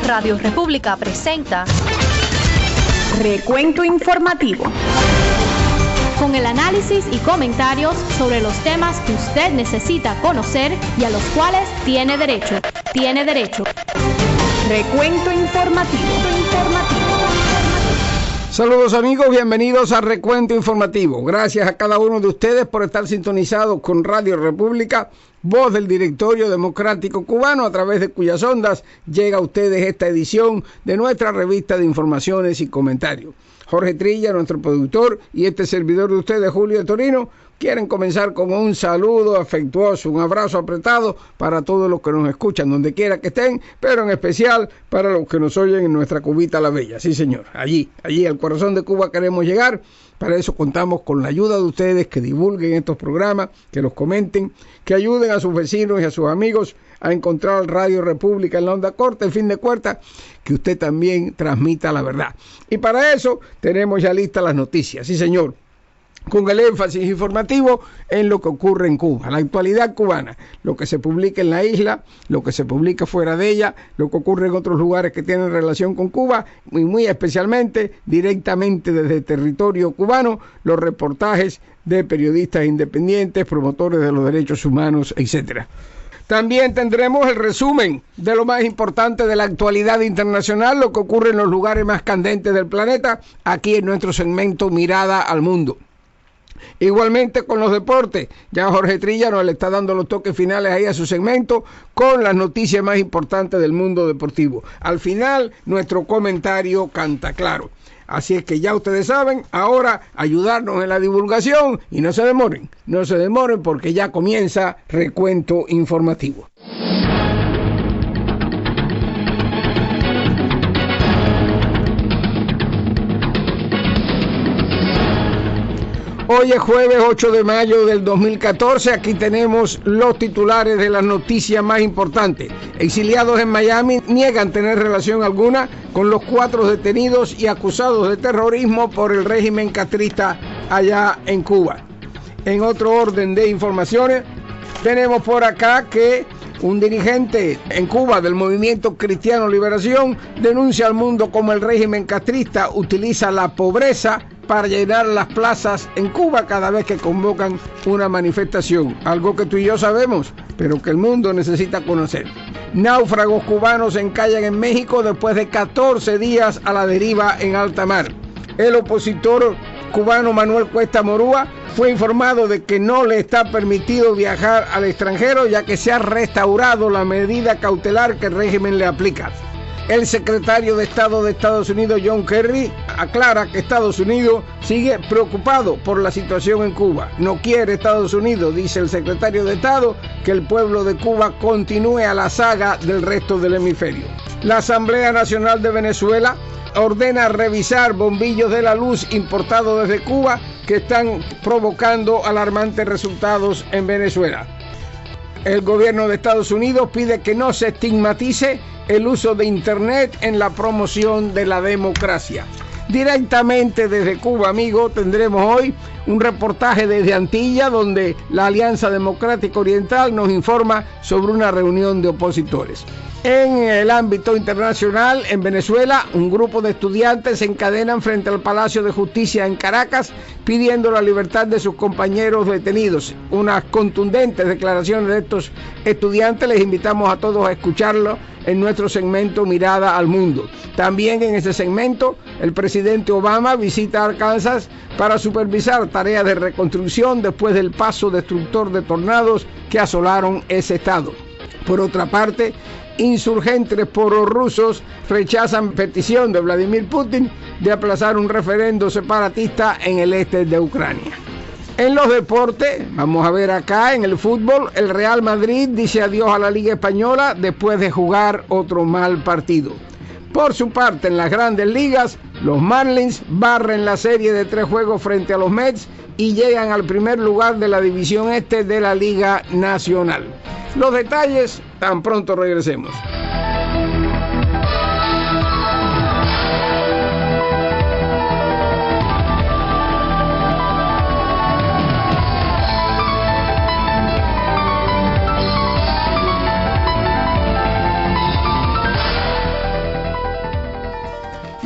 Radio República presenta Recuento Informativo, con el análisis y comentarios sobre los temas que usted necesita conocer y a los cuales tiene derecho. Recuento Informativo. Saludos amigos, bienvenidos a Recuento Informativo. Gracias a cada uno de ustedes por estar sintonizados con Radio República, voz del Directorio Democrático Cubano, a través de cuyas ondas llega a ustedes esta edición de nuestra revista de informaciones y comentarios. Jorge Trilla, nuestro productor, y este servidor de ustedes, Julio Torino, quieren comenzar con un saludo afectuoso, un abrazo apretado para todos los que nos escuchan, donde quiera que estén, pero en especial para los que nos oyen en nuestra Cubita la Bella. Sí, señor, allí al corazón de Cuba queremos llegar. Para eso contamos con la ayuda de ustedes, que divulguen estos programas, que los comenten, que ayuden a sus vecinos y a sus amigos a encontrar Radio República en la onda corta, en fin de cuarta, que usted también transmita la verdad. Y para eso tenemos ya listas las noticias, sí señor, con el énfasis informativo en lo que ocurre en Cuba, la actualidad cubana, lo que se publica en la isla, lo que se publica fuera de ella, lo que ocurre en otros lugares que tienen relación con Cuba, y muy especialmente, directamente desde el territorio cubano, los reportajes de periodistas independientes, promotores de los derechos humanos, etcétera. También tendremos el resumen de lo más importante de la actualidad internacional, lo que ocurre en los lugares más candentes del planeta, aquí en nuestro segmento Mirada al Mundo. Igualmente con los deportes, ya Jorge Trilla nos le está dando los toques finales ahí a su segmento con las noticias más importantes del mundo deportivo. Al final, nuestro comentario canta claro. Así es que ya ustedes saben, ahora ayudarnos en la divulgación y no se demoren porque ya comienza Recuento Informativo. Hoy es jueves 8 de mayo del 2014, aquí tenemos los titulares de las noticias más importantes. Exiliados en Miami niegan tener relación alguna con los 4 detenidos y acusados de terrorismo por el régimen castrista allá en Cuba. En otro orden de informaciones, tenemos por acá que un dirigente en Cuba del Movimiento Cristiano Liberación denuncia al mundo cómo el régimen castrista utiliza la pobreza para llenar las plazas en Cuba cada vez que convocan una manifestación, algo que tú y yo sabemos, pero que el mundo necesita conocer. Náufragos cubanos se encallan en México después de 14 días a la deriva en alta mar. El opositor cubano Manuel Cuesta Morúa fue informado de que no le está permitido viajar al extranjero, ya que se ha restaurado la medida cautelar que el régimen le aplica. El secretario de Estado de Estados Unidos, John Kerry, aclara que Estados Unidos sigue preocupado por la situación en Cuba. No quiere Estados Unidos, dice el secretario de Estado, que el pueblo de Cuba continúe a la saga del resto del hemisferio. La Asamblea Nacional de Venezuela ordena revisar bombillos de la luz importados desde Cuba que están provocando alarmantes resultados en Venezuela. El gobierno de Estados Unidos pide que no se estigmatice el uso de Internet en la promoción de la democracia. Directamente desde Cuba, amigo, tendremos hoy un reportaje desde Antilla, donde la Alianza Democrática Oriental nos informa sobre una reunión de opositores. En el ámbito internacional, en Venezuela, un grupo de estudiantes se encadenan frente al Palacio de Justicia en Caracas pidiendo la libertad de sus compañeros detenidos. Unas contundentes declaraciones de estos estudiantes, les invitamos a todos a escucharlo en nuestro segmento Mirada al Mundo. También en ese segmento, el presidente Obama visita Arkansas para supervisar tareas de reconstrucción después del paso destructor de tornados que asolaron ese estado. Por otra parte, insurgentes prorrusos rechazan petición de Vladimir Putin de aplazar un referendo separatista en el este de Ucrania. En los deportes, vamos a ver acá en el fútbol, el Real Madrid dice adiós a la Liga Española después de jugar otro mal partido. Por su parte, en las grandes ligas, los Marlins barren la serie de 3 juegos frente a los Mets y llegan al primer lugar de la división este de la Liga Nacional. Los detalles tan pronto regresemos.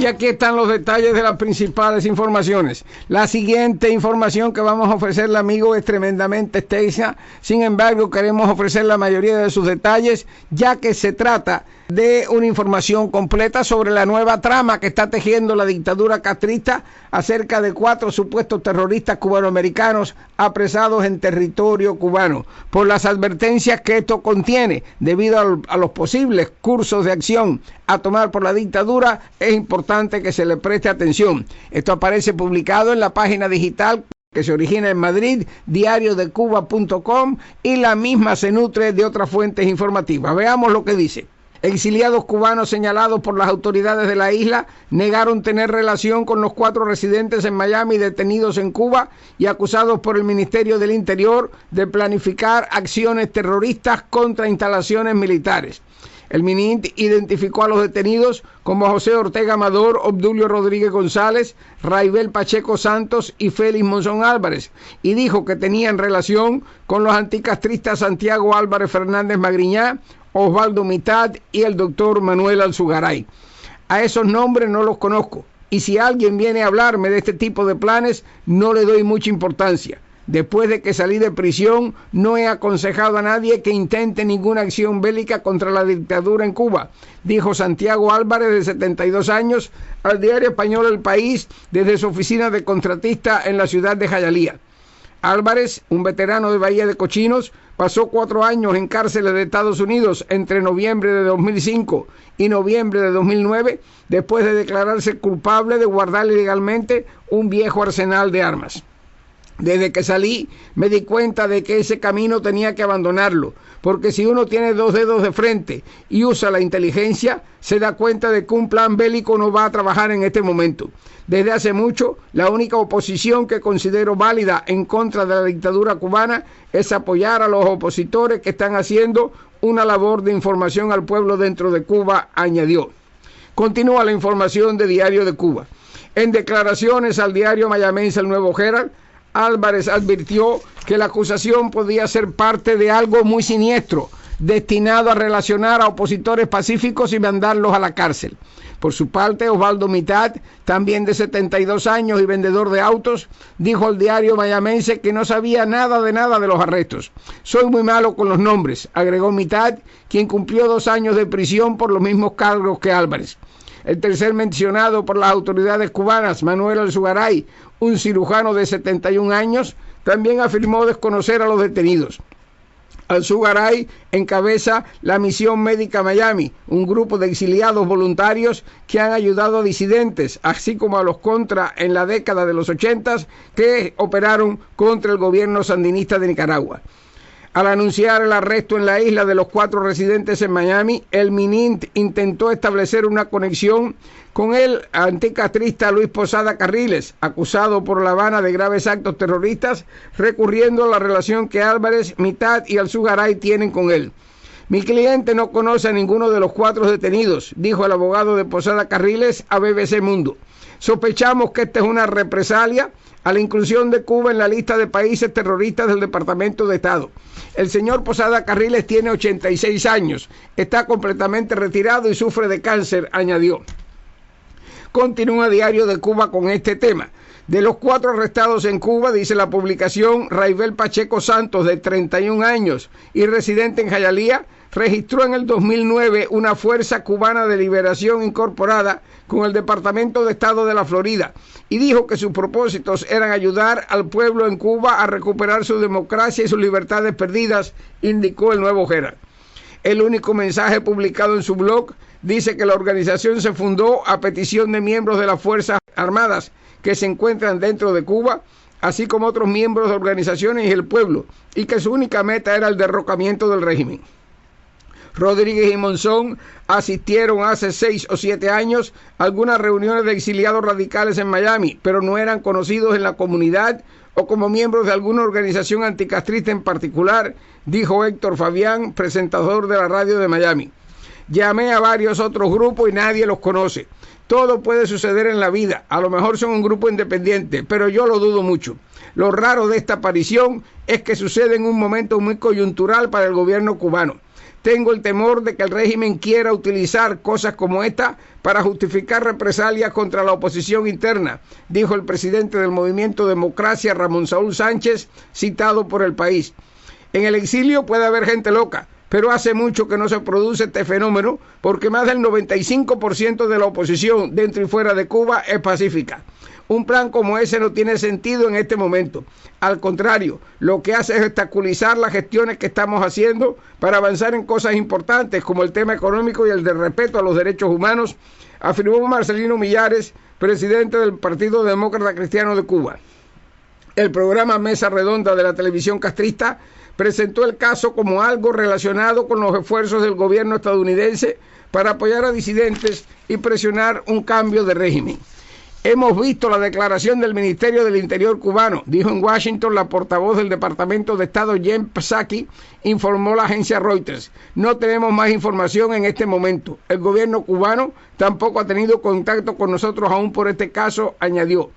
Y aquí están los detalles de las principales informaciones. La siguiente información que vamos a ofrecerle, amigo, es tremendamente extensa. Sin embargo, queremos ofrecer la mayoría de sus detalles, ya que se trata de una información completa sobre la nueva trama que está tejiendo la dictadura castrista acerca de 4 supuestos terroristas cubanoamericanos apresados en territorio cubano. Por las advertencias que esto contiene, debido a los posibles cursos de acción a tomar por la dictadura, es importante que se le preste atención. Esto aparece publicado en la página digital que se origina en Madrid, diariodecuba.com, y la misma se nutre de otras fuentes informativas. Veamos lo que dice. Exiliados cubanos señalados por las autoridades de la isla negaron tener relación con los 4 residentes en Miami detenidos en Cuba y acusados por el Ministerio del Interior de planificar acciones terroristas contra instalaciones militares. El MININT identificó a los detenidos como José Ortega Amador, Obdulio Rodríguez González, Raibel Pacheco Santos y Félix Monzón Álvarez, y dijo que tenían relación con los anticastristas Santiago Álvarez Fernández Magriñá, Osvaldo Mitad y el doctor Manuel Alzugaray. A esos nombres no los conozco, y si alguien viene a hablarme de este tipo de planes, no le doy mucha importancia. Después de que salí de prisión, no he aconsejado a nadie que intente ninguna acción bélica contra la dictadura en Cuba, dijo Santiago Álvarez, de 72 años, al diario español El País, desde su oficina de contratista en la ciudad de Jayalía. Álvarez, un veterano de Bahía de Cochinos, pasó 4 años en cárceles de Estados Unidos entre noviembre de 2005 y noviembre de 2009, después de declararse culpable de guardar ilegalmente un viejo arsenal de armas. Desde que salí me di cuenta de que ese camino tenía que abandonarlo, porque si uno tiene 2 dedos de frente y usa la inteligencia, se da cuenta de que un plan bélico no va a trabajar en este momento. Desde hace mucho, la única oposición que considero válida en contra de la dictadura cubana es apoyar a los opositores que están haciendo una labor de información al pueblo dentro de Cuba, añadió. Continúa la información de Diario de Cuba. En declaraciones al diario mayamense El Nuevo Herald, Álvarez advirtió que la acusación podía ser parte de algo muy siniestro, destinado a relacionar a opositores pacíficos y mandarlos a la cárcel. Por su parte, Osvaldo Mitad, también de 72 años y vendedor de autos, dijo al diario mayamense que no sabía nada de los arrestos. Soy muy malo con los nombres, agregó Mitad, quien cumplió 2 años de prisión por los mismos cargos que Álvarez. El tercer mencionado por las autoridades cubanas, Manuel Alzugaray, un cirujano de 71 años, también afirmó desconocer a los detenidos. Alzugaray encabeza la Misión Médica Miami, un grupo de exiliados voluntarios que han ayudado a disidentes, así como a los contra en la década de los 80 que operaron contra el gobierno sandinista de Nicaragua. Al anunciar el arresto en la isla de los 4 residentes en Miami, el MININT intentó establecer una conexión con el anticastrista Luis Posada Carriles, acusado por La Habana de graves actos terroristas, recurriendo a la relación que Álvarez, Mitad y Alzugaray tienen con él. Mi cliente no conoce a ninguno de los 4 detenidos, dijo el abogado de Posada Carriles a BBC Mundo. Sospechamos que esta es una represalia a la inclusión de Cuba en la lista de países terroristas del Departamento de Estado. El señor Posada Carriles tiene 86 años, está completamente retirado y sufre de cáncer, añadió. Continúa Diario de Cuba con este tema. De los 4 arrestados en Cuba, dice la publicación, Raibel Pacheco Santos, de 31 años y residente en Jayalía, registró en el 2009 una Fuerza Cubana de Liberación incorporada con el Departamento de Estado de la Florida y dijo que sus propósitos eran ayudar al pueblo en Cuba a recuperar su democracia y sus libertades perdidas, indicó El Nuevo Herald. El único mensaje publicado en su blog dice que la organización se fundó a petición de miembros de las Fuerzas Armadas que se encuentran dentro de Cuba, así como otros miembros de organizaciones y el pueblo, y que su única meta era el derrocamiento del régimen. Rodríguez y Monzón asistieron hace 6 o 7 años a algunas reuniones de exiliados radicales en Miami, pero no eran conocidos en la comunidad o como miembros de alguna organización anticastrista en particular, dijo Héctor Fabián, presentador de la radio de Miami. Llamé a varios otros grupos y nadie los conoce. Todo puede suceder en la vida, a lo mejor son un grupo independiente, pero yo lo dudo mucho. Lo raro de esta aparición es que sucede en un momento muy coyuntural para el gobierno cubano. Tengo el temor de que el régimen quiera utilizar cosas como esta para justificar represalias contra la oposición interna, dijo el presidente del Movimiento Democracia, Ramón Saúl Sánchez, citado por El País. En el exilio puede haber gente loca, pero hace mucho que no se produce este fenómeno porque más del 95% de la oposición dentro y fuera de Cuba es pacífica. Un plan como ese no tiene sentido en este momento. Al contrario, lo que hace es obstaculizar las gestiones que estamos haciendo para avanzar en cosas importantes como el tema económico y el de respeto a los derechos humanos, afirmó Marcelino Millares, presidente del Partido Demócrata Cristiano de Cuba. El programa Mesa Redonda de la televisión castrista presentó el caso como algo relacionado con los esfuerzos del gobierno estadounidense para apoyar a disidentes y presionar un cambio de régimen. Hemos visto la declaración del Ministerio del Interior cubano, dijo en Washington la portavoz del Departamento de Estado Jen Psaki, informó la agencia Reuters. No tenemos más información en este momento. El gobierno cubano tampoco ha tenido contacto con nosotros aún por este caso, añadió.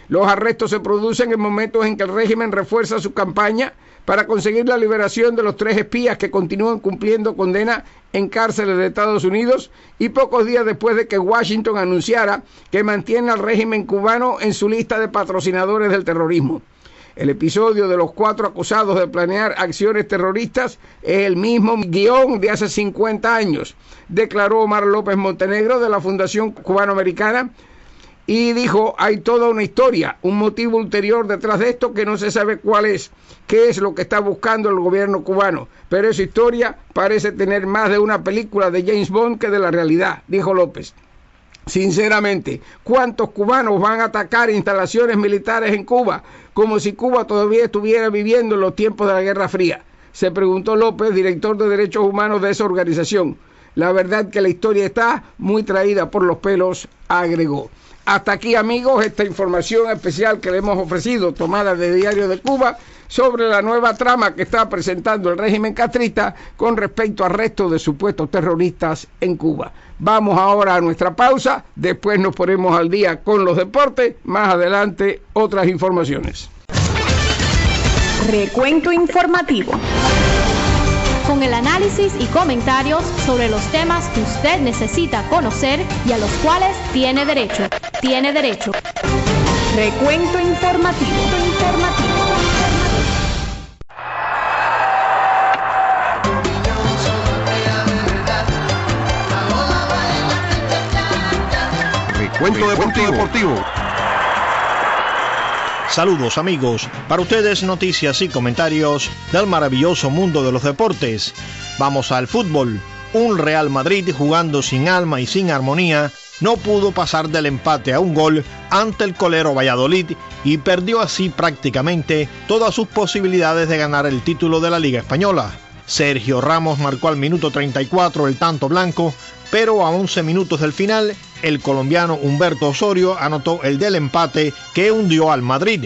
Los arrestos se producen en momentos en que el régimen refuerza su campaña para conseguir la liberación de los 3 espías que continúan cumpliendo condena en cárceles de Estados Unidos y pocos días después de que Washington anunciara que mantiene al régimen cubano en su lista de patrocinadores del terrorismo. El episodio de los 4 acusados de planear acciones terroristas es el mismo guión de hace 50 años, declaró Omar López Montenegro de la Fundación Cubano-Americana, y dijo, hay toda una historia, un motivo ulterior detrás de esto que no se sabe cuál es, qué es lo que está buscando el gobierno cubano, pero esa historia parece tener más de una película de James Bond que de la realidad, dijo López. Sinceramente, ¿cuántos cubanos van a atacar instalaciones militares en Cuba como si Cuba todavía estuviera viviendo en los tiempos de la Guerra Fría? Se preguntó López, director de Derechos Humanos de esa organización. La verdad que la historia está muy traída por los pelos, agregó. Hasta aquí, amigos, esta información especial que le hemos ofrecido, tomada de Diario de Cuba, sobre la nueva trama que está presentando el régimen castrista con respecto a arrestos de supuestos terroristas en Cuba. Vamos ahora a nuestra pausa, después nos ponemos al día con los deportes, más adelante otras informaciones. Recuento informativo. Con el análisis y comentarios sobre los temas que usted necesita conocer y a los cuales tiene derecho. Tiene derecho. Recuento informativo. Recuento deportivo. Saludos amigos, para ustedes noticias y comentarios del maravilloso mundo de los deportes. Vamos al fútbol. Un Real Madrid jugando sin alma y sin armonía no pudo pasar del empate a un gol ante el colero Valladolid y perdió así prácticamente todas sus posibilidades de ganar el título de la Liga Española. Sergio Ramos marcó al minuto 34 el tanto blanco, pero a 11 minutos del final, el colombiano Humberto Osorio anotó el del empate que hundió al Madrid.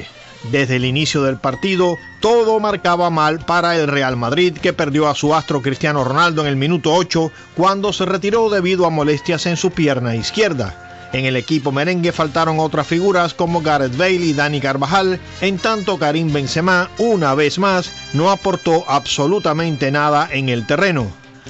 Desde el inicio del partido, todo marcaba mal para el Real Madrid, que perdió a su astro Cristiano Ronaldo en el minuto 8, cuando se retiró debido a molestias en su pierna izquierda. En el equipo merengue faltaron otras figuras como Gareth Bale y Dani Carvajal, en tanto Karim Benzema, una vez más, no aportó absolutamente nada en el terreno.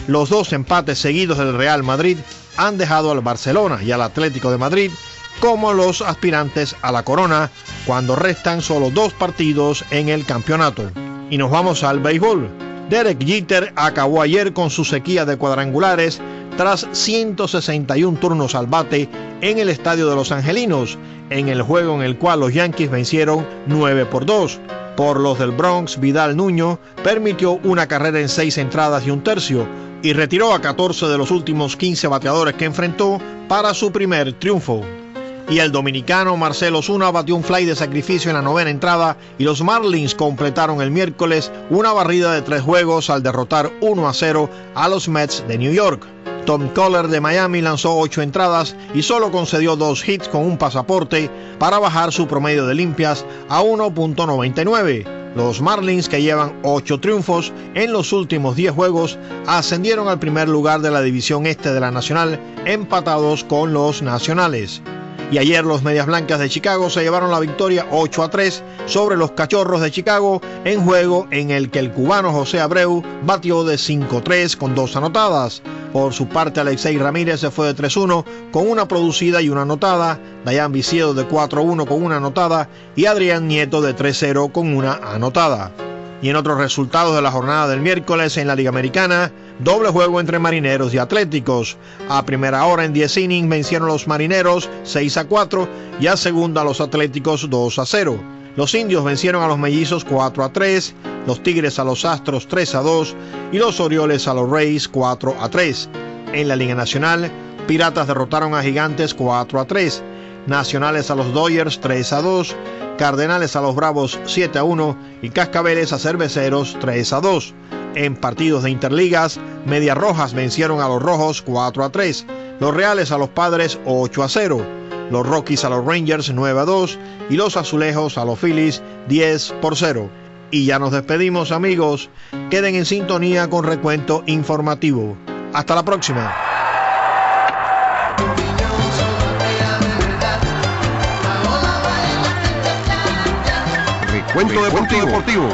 Los 2 empates seguidos del Real Madrid han dejado al Barcelona y al Atlético de Madrid como los aspirantes a la corona, cuando restan solo 2 partidos en el campeonato. Y nos vamos al béisbol. Derek Jeter acabó ayer con su sequía de cuadrangulares tras 161 turnos al bate en el estadio de Los Angelinos, en el juego en el cual los Yankees vencieron 9-2. Por los del Bronx, Vidal Nuño permitió una carrera en 6 entradas y 1/3 y retiró a 14 de los últimos 15 bateadores que enfrentó para su primer triunfo. Y el dominicano Marcell Ozuna batió un fly de sacrificio en la 9ª entrada y los Marlins completaron el miércoles una barrida de 3 juegos al derrotar 1-0 a los Mets de New York. Tom Coller de Miami lanzó 8 entradas y solo concedió 2 hits con un pasaporte para bajar su promedio de limpias a 1.99. Los Marlins, que llevan 8 triunfos en los últimos 10 juegos, ascendieron al primer lugar de la división este de la Nacional, empatados con los Nacionales. Y ayer los Medias Blancas de Chicago se llevaron la victoria 8-3 sobre los Cachorros de Chicago en juego en el que el cubano José Abreu batió de 5-3 con 2 anotadas. Por su parte, Alexei Ramírez se fue de 3-1 con una producida y una anotada, Dayan Viciedo de 4-1 con una anotada y Adrián Nieto de 3-0 con una anotada. Y en otros resultados de la jornada del miércoles en la Liga Americana, doble juego entre Marineros y Atléticos. A primera hora en 10 innings vencieron los Marineros 6-4 y a segunda los Atléticos 2-0. Los Indios vencieron a los Mellizos 4-3, los Tigres a los Astros 3-2 y los Orioles a los Rays 4-3. En la Liga Nacional, Piratas derrotaron a Gigantes 4-3, Nacionales a los Dodgers 3-2, Cardenales a los Bravos 7-1 y Cascabeles a Cerveceros 3-2. En partidos de interligas, Medias Rojas vencieron a los Rojos 4-3, los Reales a los Padres 8-0, los Rockies a los Rangers 9-2 y los Azulejos a los Phillies 10-0. Y ya nos despedimos, amigos. Queden en sintonía con Recuento Informativo. Hasta la próxima. Recuento Deportivo.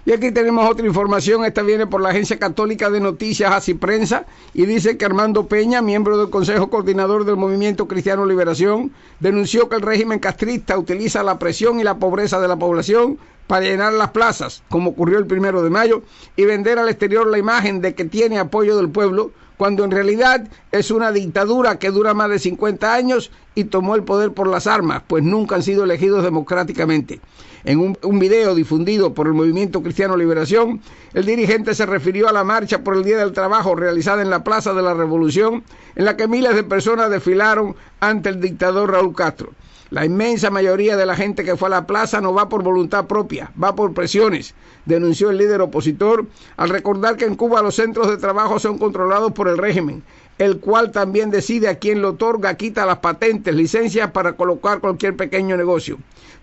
Y aquí tenemos otra información. Esta viene por la Agencia Católica de Noticias Así Prensa y dice que Armando Peña, miembro del Consejo Coordinador del Movimiento Cristiano Liberación, denunció que el régimen castrista utiliza la presión y la pobreza de la población para llenar las plazas, como ocurrió el 1 de mayo, y vender al exterior la imagen de que tiene apoyo del pueblo, cuando en realidad es una dictadura que dura más de 50 años y tomó el poder por las armas, pues nunca han sido elegidos democráticamente. En un video difundido por el Movimiento Cristiano Liberación, el dirigente se refirió a la marcha por el Día del Trabajo realizada en la Plaza de la Revolución, en la que miles de personas desfilaron ante el dictador Raúl Castro. La inmensa mayoría de la gente que fue a la plaza no va por voluntad propia, va por presiones, denunció el líder opositor, al recordar que en Cuba los centros de trabajo son controlados por el régimen, el cual también decide a quién lo otorga, quita las patentes, licencias para colocar cualquier pequeño negocio.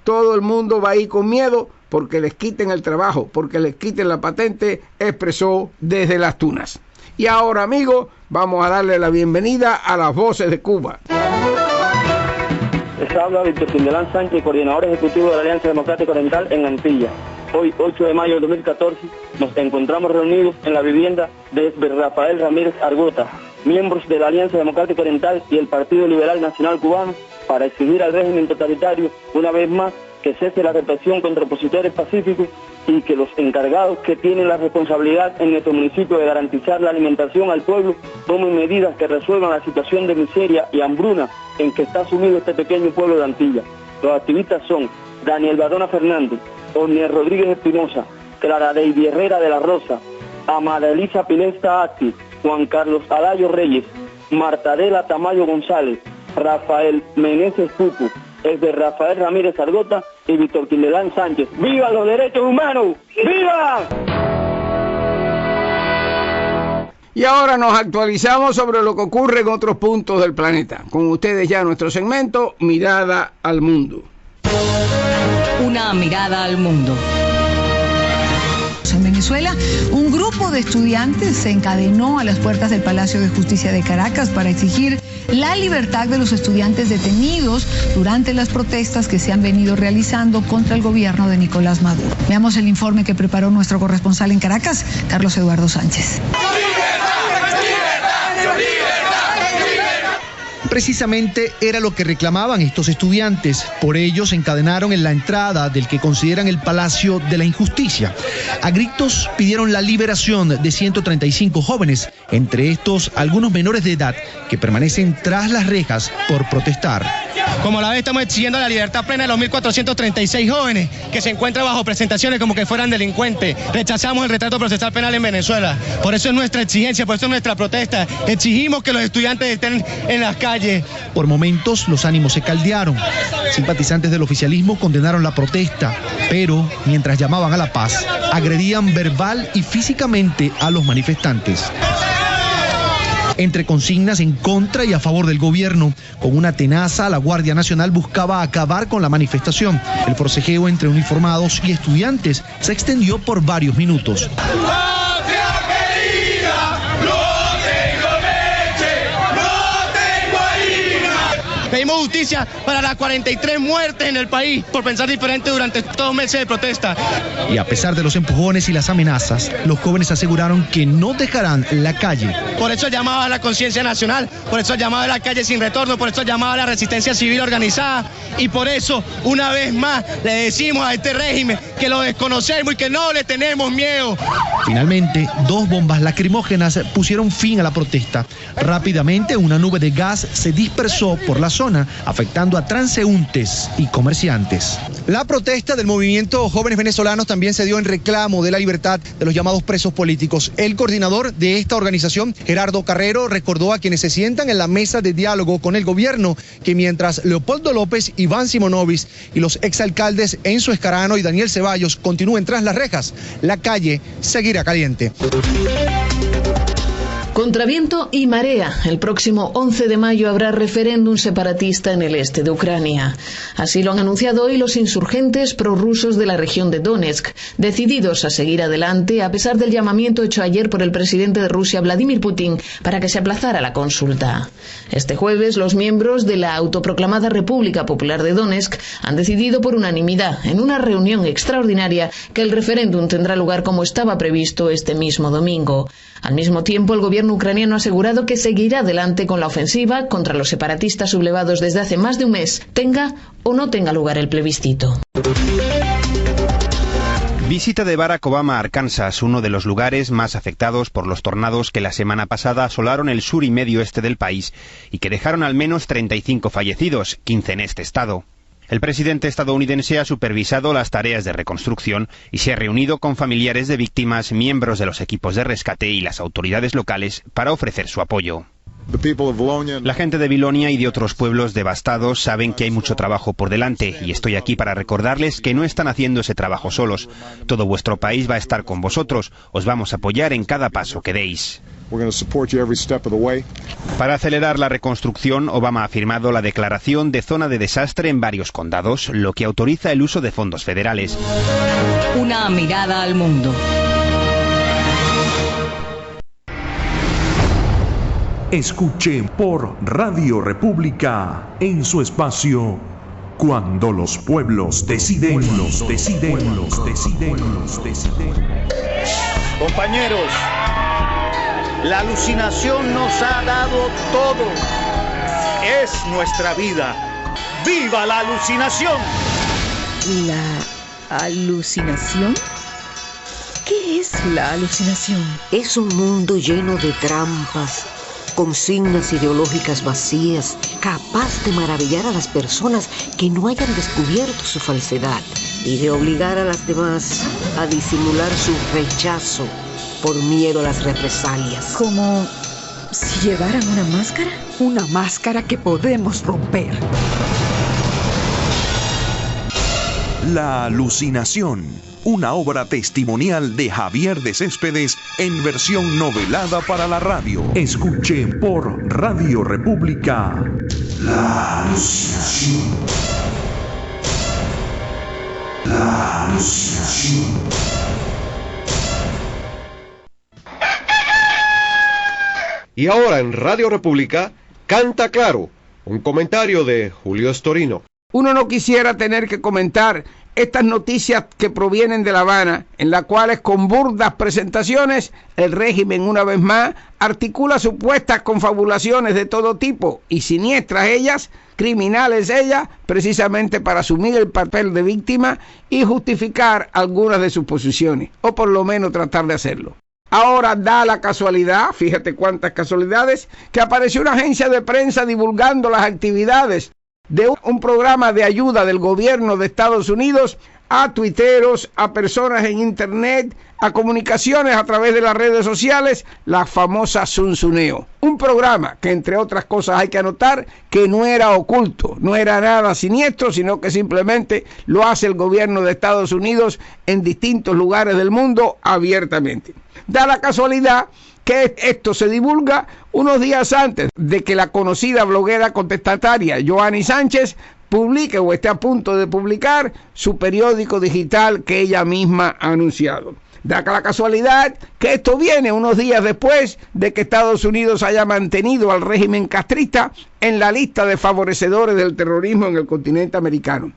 Todo el mundo va ahí con miedo porque les quiten el trabajo, porque les quiten la patente, expresó desde Las Tunas. Y ahora, amigos, vamos a darle la bienvenida a las voces de Cuba. Les habla Víctor Quindelán Sánchez, coordinador ejecutivo de la Alianza Democrática Oriental en Antilla. Hoy, 8 de mayo de 2014, nos encontramos reunidos en la vivienda de Rafael Ramírez Argota, miembros de la Alianza Democrática Oriental y el Partido Liberal Nacional Cubano, para exigir al régimen totalitario, una vez más, que cese la represión contra opositores pacíficos y que los encargados que tienen la responsabilidad en nuestro municipio de garantizar la alimentación al pueblo tomen medidas que resuelvan la situación de miseria y hambruna en que está sumido este pequeño pueblo de Antilla. Los activistas son Daniel Badona Fernández, Orniel Rodríguez Espinosa, Clara Deidi Herrera de la Rosa, Amada Elisa Pilesta Acti, Juan Carlos Alayo Reyes, Martadela Tamayo González, Rafael Meneses Pupu, es de Rafael Ramírez Argota y Víctor Quindelán Sánchez. ¡Viva los derechos humanos! ¡Viva! Y ahora nos actualizamos sobre lo que ocurre en otros puntos del planeta. Con ustedes ya nuestro segmento Mirada al Mundo. Una mirada al mundo. En Venezuela, un grupo de estudiantes se encadenó a las puertas del Palacio de Justicia de Caracas para exigir la libertad de los estudiantes detenidos durante las protestas que se han venido realizando contra el gobierno de Nicolás Maduro. Veamos el informe que preparó nuestro corresponsal en Caracas, Carlos Eduardo Sánchez. Precisamente era lo que reclamaban estos estudiantes. Por ello se encadenaron en la entrada del que consideran el Palacio de la Injusticia. A gritos pidieron la liberación de 135 jóvenes, entre estos algunos menores de edad que permanecen tras las rejas por protestar. Como a la vez estamos exigiendo la libertad plena de los 1.436 jóvenes que se encuentran bajo presentaciones como que fueran delincuentes. Rechazamos el retrato procesal penal en Venezuela. Por eso es nuestra exigencia, por eso es nuestra protesta. Exigimos que los estudiantes estén en las calles. Por momentos los ánimos se caldearon. Simpatizantes del oficialismo condenaron la protesta, pero mientras llamaban a la paz, agredían verbal y físicamente a los manifestantes. Entre consignas en contra y a favor del gobierno, con una tenaza, la Guardia Nacional buscaba acabar con la manifestación. El forcejeo entre uniformados y estudiantes se extendió por varios minutos. Pedimos justicia para las 43 muertes en el país por pensar diferente durante 2 meses de protesta. Y a pesar de los empujones y las amenazas, los jóvenes aseguraron que no dejarán la calle. Por eso el llamado a la conciencia nacional, por eso el llamado a la calle sin retorno, por eso el llamado a la resistencia civil organizada y por eso, una vez más, le decimos a este régimen que lo desconocemos y que no le tenemos miedo. Finalmente, 2 bombas lacrimógenas pusieron fin a la protesta. Rápidamente, una nube de gas se dispersó por la zona, afectando a transeúntes y comerciantes. La protesta del movimiento Jóvenes Venezolanos también se dio en reclamo de la libertad de los llamados presos políticos. El coordinador de esta organización, Gerardo Carrero, recordó a quienes se sientan en la mesa de diálogo con el gobierno que mientras Leopoldo López, Iván Simonovic y los exalcaldes Enzo Escarano y Daniel Ceballos continúen tras las rejas, la calle seguirá caliente. Contra viento y marea, el próximo 11 de mayo habrá referéndum separatista en el este de Ucrania. Así lo han anunciado hoy los insurgentes prorrusos de la región de Donetsk, decididos a seguir adelante a pesar del llamamiento hecho ayer por el presidente de Rusia, Vladimir Putin, para que se aplazara la consulta. Este jueves, los miembros de la autoproclamada República Popular de Donetsk han decidido por unanimidad, en una reunión extraordinaria, que el referéndum tendrá lugar como estaba previsto este mismo domingo. Al mismo tiempo, el gobierno ucraniano ha asegurado que seguirá adelante con la ofensiva contra los separatistas sublevados desde hace más de un mes, tenga o no tenga lugar el plebiscito. Visita de Barack Obama a Arkansas, uno de los lugares más afectados por los tornados que la semana pasada asolaron el sur y medio este del país y que dejaron al menos 35 fallecidos, 15 en este estado. El presidente estadounidense ha supervisado las tareas de reconstrucción y se ha reunido con familiares de víctimas, miembros de los equipos de rescate y las autoridades locales para ofrecer su apoyo. La gente de Vilonia y de otros pueblos devastados saben que hay mucho trabajo por delante y estoy aquí para recordarles que no están haciendo ese trabajo solos. Todo vuestro país va a estar con vosotros, os vamos a apoyar en cada paso que deis. Para acelerar la reconstrucción, Obama ha firmado la declaración de zona de desastre en varios condados, lo que autoriza el uso de fondos federales. Una mirada al mundo. Escuche por Radio República en su espacio Cuando los pueblos deciden. Compañeros, la alucinación nos ha dado todo. Es nuestra vida. ¡Viva la alucinación! ¿La alucinación? ¿Qué es la alucinación? Es un mundo lleno de trampas, consignas ideológicas vacías, capaz de maravillar a las personas que no hayan descubierto su falsedad y de obligar a las demás a disimular su rechazo por miedo a las represalias. ¿Como si llevaran una máscara? Una máscara que podemos romper. La alucinación, una obra testimonial de Javier de Céspedes en versión novelada para la radio. Escuche por Radio República. La alucinación. La alucinación. Y ahora en Radio República, Canta Claro, un comentario de Julio Estorino. Uno no quisiera tener que comentar estas noticias que provienen de La Habana, en las cuales con burdas presentaciones el régimen una vez más articula supuestas confabulaciones de todo tipo y siniestras ellas, criminales ellas, precisamente para asumir el papel de víctima y justificar algunas de sus posiciones, o por lo menos tratar de hacerlo. Ahora da la casualidad, fíjate cuántas casualidades, que apareció una agencia de prensa divulgando las actividades de un programa de ayuda del gobierno de Estados Unidos a tuiteros, a personas en internet, a comunicaciones a través de las redes sociales, la famosa Zunzuneo. Un programa que, entre otras cosas, hay que anotar que no era oculto, no era nada siniestro, sino que simplemente lo hace el gobierno de Estados Unidos en distintos lugares del mundo abiertamente. Da la casualidad que esto se divulga unos días antes de que la conocida bloguera contestataria Joanny Sánchez publique o esté a punto de publicar su periódico digital que ella misma ha anunciado. Da la casualidad que esto viene unos días después de que Estados Unidos haya mantenido al régimen castrista en la lista de favorecedores del terrorismo en el continente americano.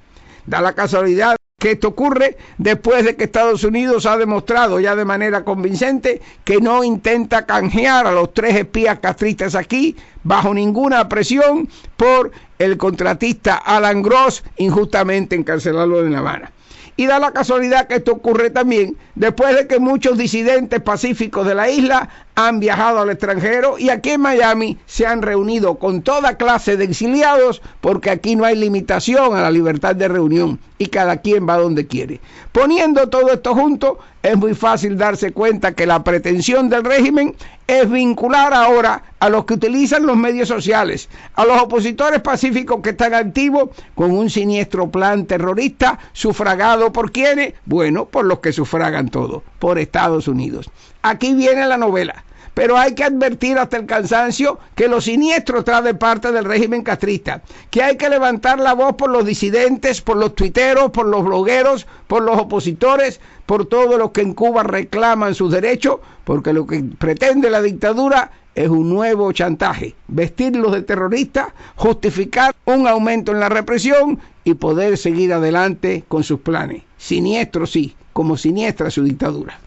Da la casualidad que esto ocurre después de que Estados Unidos ha demostrado ya de manera convincente que no intenta canjear a los 3 espías castristas aquí bajo ninguna presión por el contratista Alan Gross injustamente encarcelado en La Habana. Y da la casualidad que esto ocurre también después de que muchos disidentes pacíficos de la isla han viajado al extranjero y aquí en Miami se han reunido con toda clase de exiliados porque aquí no hay limitación a la libertad de reunión y cada quien va donde quiere. Poniendo todo esto junto, es muy fácil darse cuenta que la pretensión del régimen es vincular ahora a los que utilizan los medios sociales, a los opositores pacíficos que están activos con un siniestro plan terrorista sufragado ¿por quiénes? Bueno, por los que sufragan todo, por Estados Unidos. Aquí viene la novela. Pero hay que advertir hasta el cansancio que lo siniestro está de parte del régimen castrista, que hay que levantar la voz por los disidentes, por los tuiteros, por los blogueros, por los opositores, por todos los que en Cuba reclaman sus derechos, porque lo que pretende la dictadura es un nuevo chantaje, vestirlos de terroristas, justificar un aumento en la represión y poder seguir adelante con sus planes. Siniestro sí, como siniestra su dictadura.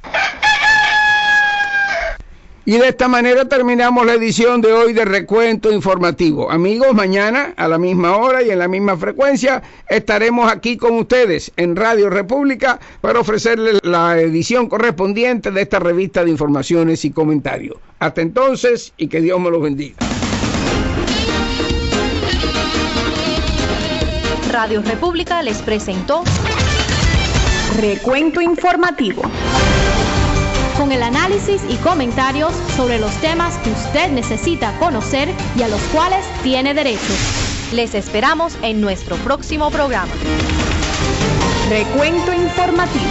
Y de esta manera terminamos la edición de hoy de Recuento Informativo. Amigos, mañana a la misma hora y en la misma frecuencia estaremos aquí con ustedes en Radio República para ofrecerles la edición correspondiente de esta revista de informaciones y comentarios. Hasta entonces y que Dios me los bendiga. Radio República les presentó Recuento Informativo, con el análisis y comentarios sobre los temas que usted necesita conocer y a los cuales tiene derecho. Les esperamos en nuestro próximo programa. Recuento Informativo.